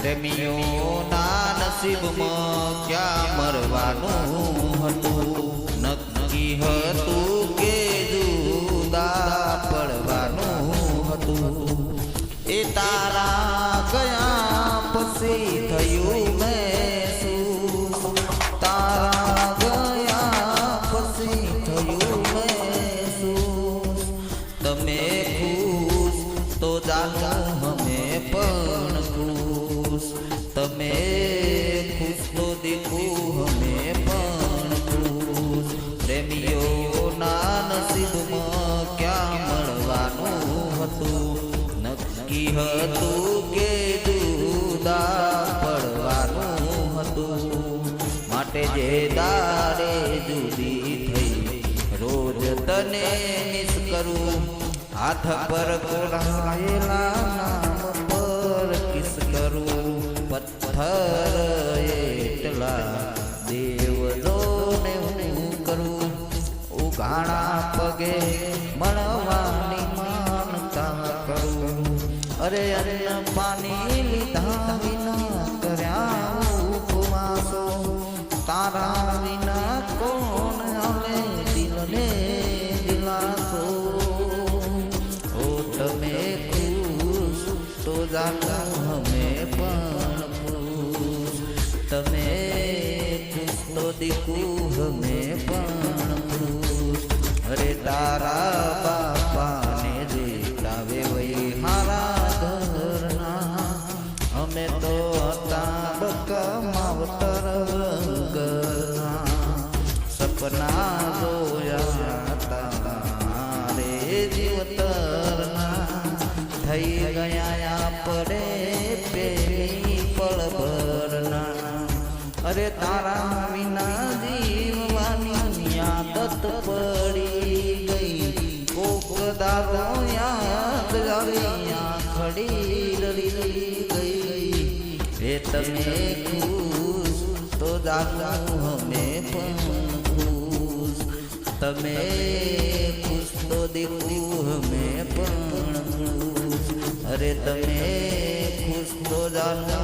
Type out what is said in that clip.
પ્રેમીઓના નસીબમાં ક્યાં મરવાનું હતું, નક્કી હતું કે જુદા પડવાનું હતું. એ તારા ગયા પછી થયું મહેસૂસ, તારા ગયા પછી થયું મહેસૂસ. તમે ખુશ તો જાણો અમે પણ ખુશ, તમે ખુશ તો દીકું અમે પણ ખુશ. પ્રેમીઓના નસીબમાં ક્યાં મળવાનું હતું, નક્કી હતું કે જુદા પડવાનું હતું. માટે જે દાડે જુદી થઈ રોજ તને મિસ કરું, હાથ પર કોરાયેલા નામ પર કિસ કરું. પથ્થર એટલા દેવલોને હું કરું, ઉઘાડા પગે મળવાની માનતા કરું. અરે અન્ન પાણી લીધા વિના કર્યા ઉપવાસો, તારા વિના કોણ હાલે દિલને દિલાસો. ઓ તમે ખુશ તો જાણો અમે પણ ખુશ, તમે ખુશ તો દીકું અમે પણ ખુશ. અરે તારા બાપાને દેખાવે વહી હારા ઘરના, અમે તો હતા બકા માવતર વગરના. સપના જોયા તારે જીવતરના, થઈ ગયા આપણે પેલી પળભરના. અરે તારા વિના જીવવાની આદત પડી ગઈ, કોક દારો યાદ આવી આંખડી રડી ગઈ. એ તમે ખુશ તો જાણો અમે પણ ખુશ, તમે ખુશ તો દીકું અમે પણ ખુશ. અરે તમે ખુશ તો જાણો